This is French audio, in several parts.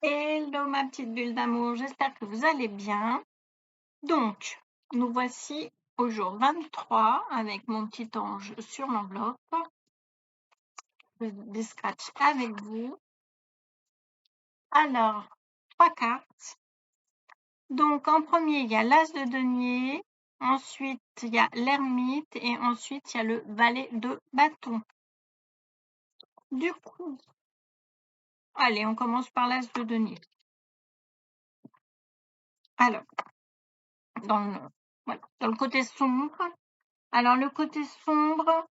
Hello ma petite bulle d'amour, j'espère que vous allez bien. Donc, nous voici au jour 23 avec mon petit ange sur l'enveloppe. Je fais des scratchs avec vous. Alors, 3 cartes. Donc, en premier, il y a l'as de denier. Ensuite, il y a l'ermite. Et ensuite, il y a le valet de bâton. Du coup, allez, on commence par l'as de denier. Alors, dans le côté sombre. Alors, le côté sombre,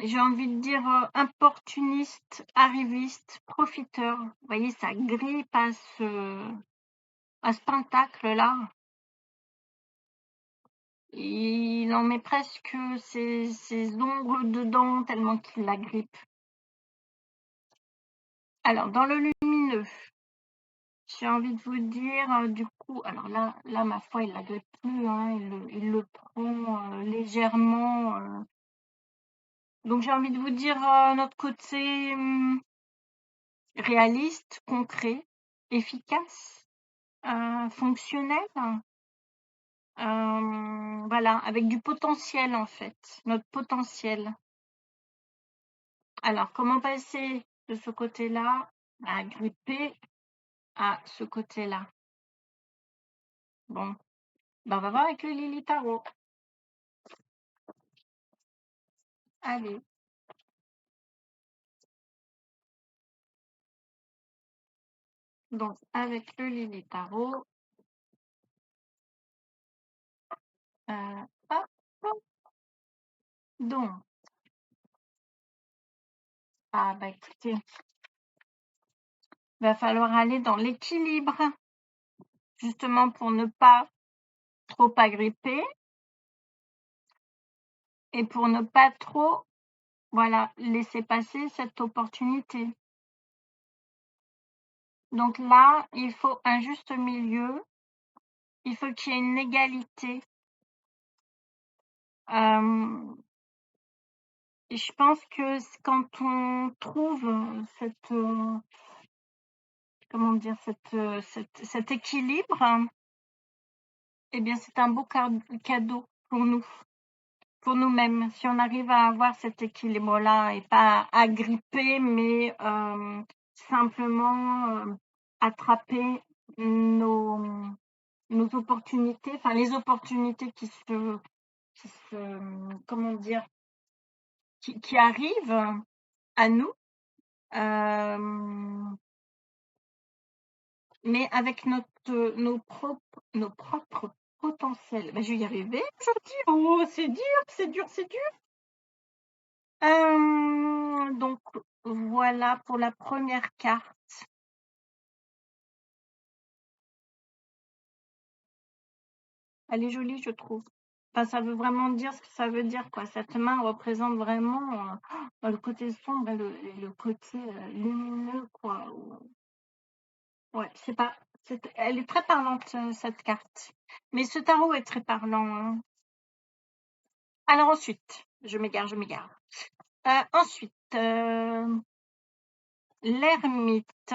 j'ai envie de dire importuniste, arriviste, profiteur. Vous voyez, ça grippe à ce pentacle-là. Il en met presque ses ongles dedans tellement qu'il la grippe. Alors, dans le lumineux, j'ai envie de vous dire, du coup, alors là, ma foi, il la grippe plus, hein, il le prend légèrement. Donc, j'ai envie de vous dire notre côté réaliste, concret, efficace, fonctionnel. Voilà, avec du potentiel en fait, notre potentiel. Alors, comment passer de ce côté-là à gripper à ce côté-là? Bon, ben on va voir avec le Lily Tarot. Allez. Donc, avec le Lily Tarot, hop, hop. Donc, ah bah écoutez, il va falloir aller dans l'équilibre, justement pour ne pas trop agripper et pour ne pas trop, voilà, laisser passer cette opportunité. Donc là, il faut un juste milieu, il faut qu'il y ait une égalité. Et je pense que quand on trouve cette, comment dire, cet équilibre, eh bien c'est un beau cadeau pour nous, pour nous-mêmes. Si on arrive à avoir cet équilibre-là et pas à gripper, mais simplement attraper nos opportunités, enfin les opportunités qui se comment dire, qui arrivent à nous, mais avec nos propres potentiels. Ben, je vais y arriver aujourd'hui. Oh, c'est dur, c'est dur, c'est dur. Donc voilà pour la première carte. Elle est jolie, je trouve. Enfin, ça veut vraiment dire ce que ça veut dire, quoi. Cette main représente vraiment le côté sombre et le côté lumineux, quoi. Ouais, elle est très parlante, cette carte. Mais ce tarot est très parlant, hein. Alors ensuite, je m'égare. Ensuite, l'ermite.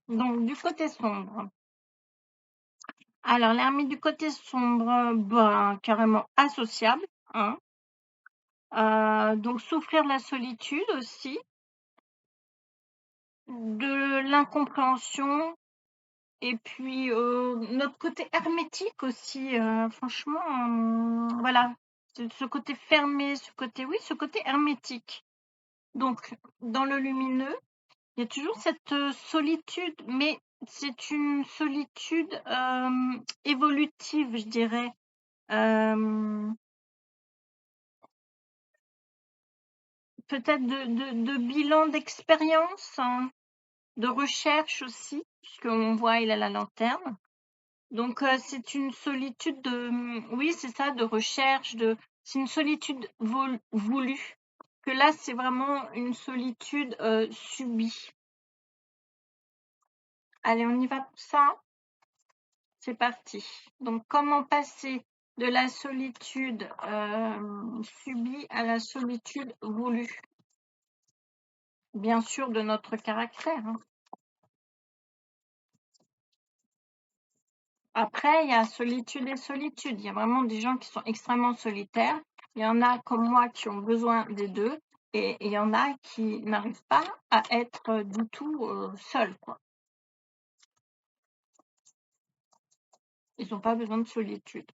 Donc du côté sombre. Alors l'ermite du côté sombre, ben, carrément associable, hein. Donc souffrir de la solitude aussi, de l'incompréhension et puis notre côté hermétique aussi, franchement, voilà, ce côté fermé, ce côté hermétique. Donc dans le lumineux, il y a toujours cette solitude, mais c'est une solitude évolutive, je dirais. Peut-être de bilan d'expérience, hein, de recherche aussi, puisqu'on voit il a la lanterne. Donc c'est une solitude oui c'est ça, de recherche, c'est une solitude voulue. Que là c'est vraiment une solitude subie. Allez, on y va pour ça. C'est parti. Donc comment passer de la solitude subie à la solitude voulue? Bien sûr de notre caractère, hein. Après, il y a solitude et solitude. Il y a vraiment des gens qui sont extrêmement solitaires. Il y en a comme moi qui ont besoin des deux. Et il y en a qui n'arrivent pas à être du tout seuls, quoi. Ils n'ont pas besoin de solitude.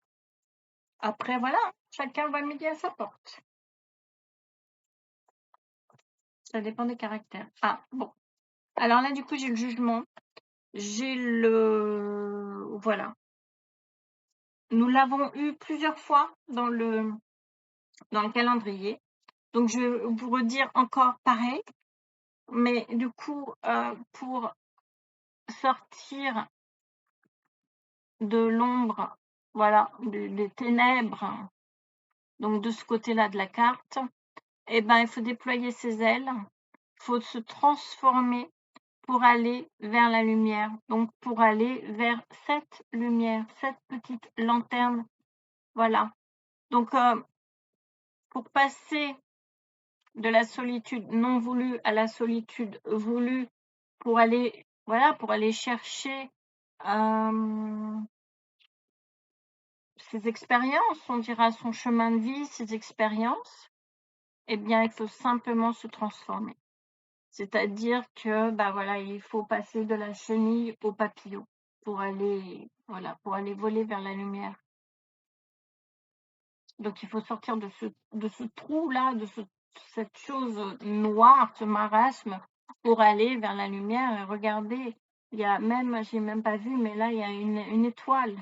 Après, voilà, chacun va midi à sa porte. Ça dépend des caractères. Ah, bon. Alors là, du coup, j'ai le jugement. J'ai le... Voilà. Nous l'avons eu plusieurs fois dans le calendrier. Donc, je vais vous redire encore pareil. Mais du coup, pour sortir de l'ombre, voilà, des ténèbres, donc de ce côté-là de la carte, eh ben, il faut déployer ses ailes, il faut se transformer pour aller vers la lumière, donc pour aller vers cette lumière, cette petite lanterne, voilà. Donc, pour passer de la solitude non voulue à la solitude voulue, pour aller, voilà, pour aller chercher ses expériences, on dira son chemin de vie, ses expériences, eh bien, il faut simplement se transformer. C'est-à-dire que, bah voilà, il faut passer de la chenille au papillon pour aller, voilà, pour aller voler vers la lumière. Donc, il faut sortir de ce trou-là, cette chose noire, ce marasme, pour aller vers la lumière. Et regardez, il y a même, j'ai même pas vu, mais là, il y a une étoile.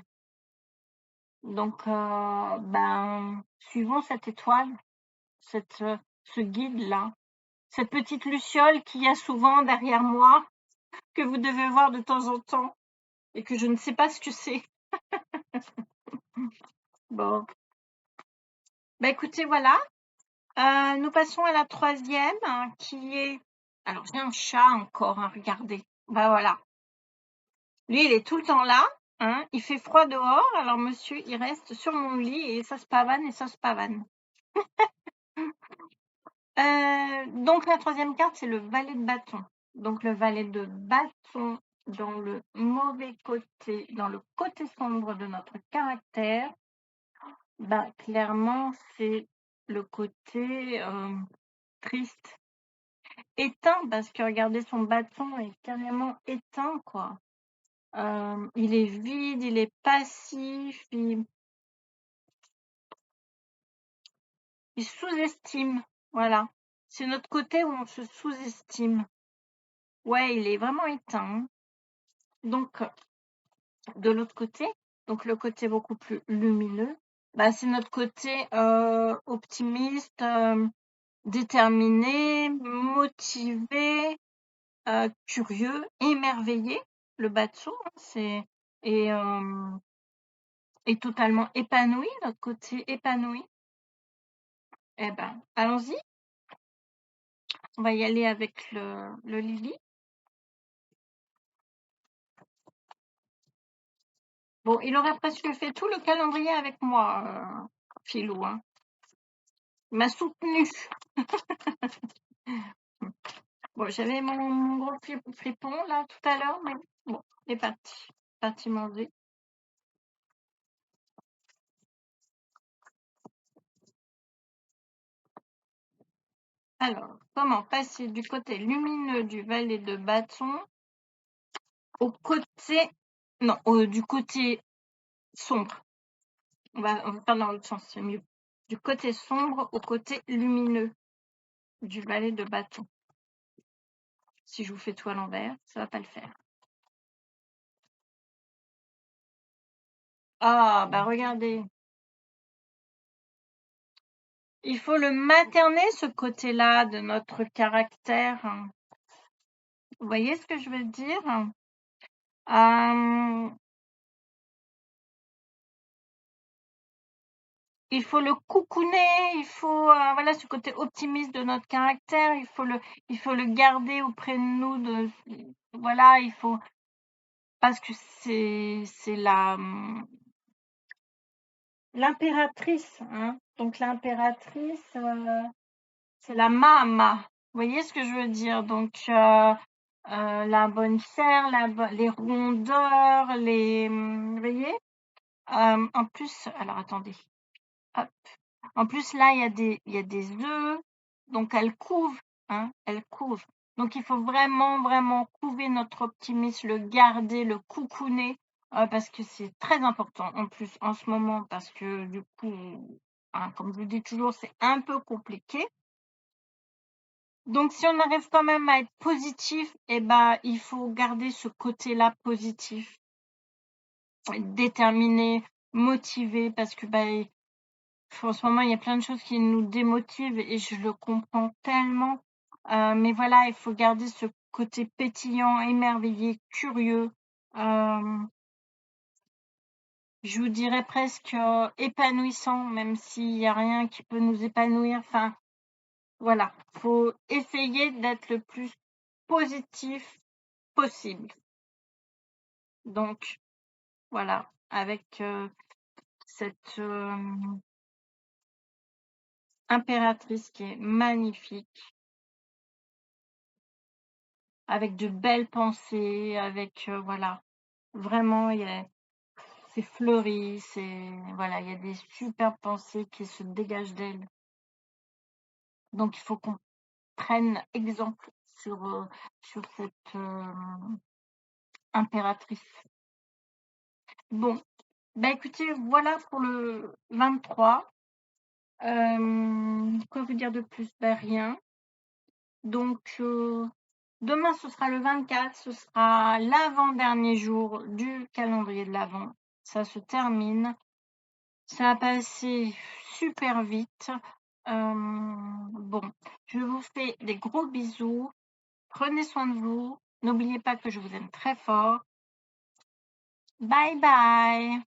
Donc, ben, suivons cette étoile, ce guide-là, cette petite luciole qu'il y a souvent derrière moi, que vous devez voir de temps en temps, et que je ne sais pas ce que c'est. Bon. Bah écoutez, voilà. Nous passons à la troisième, qui est... Alors, j'ai un chat encore, hein, regardez. Bah voilà. Lui, il est tout le temps là. Hein. Il fait froid dehors, alors monsieur, il reste sur mon lit et ça se pavane et ça se pavane. Donc, la troisième carte, c'est le valet de bâton. Donc, le valet de bâton dans le mauvais côté, dans le côté sombre de notre caractère, bah, clairement, c'est le côté triste, éteint, parce que regardez, son bâton est carrément éteint, quoi. Il est vide, il est passif, il sous-estime, voilà. C'est notre côté où on se sous-estime. Ouais, il est vraiment éteint. Donc, de l'autre côté, donc le côté beaucoup plus lumineux, bah, c'est notre côté optimiste, déterminé, motivé, curieux, émerveillé. Le bâton, c'est et, est totalement épanoui, notre côté épanoui. Eh ben, allons-y. On va y aller avec le Lily. Bon, il aurait presque fait tout le calendrier avec moi, Philou. Hein. Il m'a soutenu. Bon, j'avais mon gros fripon là tout à l'heure, mais bon, il est parti manger. Alors, comment passer du côté lumineux du valet de bâton au côté, non, du côté sombre. On va faire dans l'autre sens, c'est mieux. Du côté sombre au côté lumineux du valet de bâton. Si je vous fais tout à l'envers, ça va pas le faire. Ah, bah regardez. Il faut le materner, ce côté-là de notre caractère. Vous voyez ce que je veux dire? Il faut le coucouner, il faut voilà ce côté optimiste de notre caractère, il faut le garder auprès de nous, voilà, il faut parce que c'est l'impératrice, hein. Donc l'impératrice, c'est la mama. Vous voyez ce que je veux dire? Donc la bonne chair, les rondeurs, vous voyez? En plus, alors attendez, hop. En plus, là, il y a des œufs, donc elles couvent, hein, elles couvent. Donc il faut vraiment, vraiment couver notre optimisme, le garder, le coucouner, parce que c'est très important en plus en ce moment parce que du coup, hein, comme je vous dis toujours, c'est un peu compliqué. Donc si on arrive quand même à être positif et ben, il faut garder ce côté-là positif, être déterminé, motivé parce que, bah, en ce moment, il y a plein de choses qui nous démotivent et je le comprends tellement. Mais voilà, il faut garder ce côté pétillant, émerveillé, curieux, je vous dirais presque, épanouissant, même s'il y a rien qui peut nous épanouir. Enfin, voilà, faut essayer d'être le plus positif possible. Donc voilà, avec, cette, impératrice qui est magnifique, avec de belles pensées, avec, voilà, vraiment c'est fleuri, voilà, il y a des super pensées qui se dégagent d'elle. Donc il faut qu'on prenne exemple sur cette, impératrice. Bon, bah, écoutez, voilà pour le 23. Quoi vous dire de plus? Bah, rien. Donc, demain, ce sera le 24, ce sera l'avant-dernier jour du calendrier de l'Avent. Ça se termine. Ça a passé super vite. Bon, je vous fais des gros bisous. Prenez soin de vous. N'oubliez pas que je vous aime très fort. Bye bye.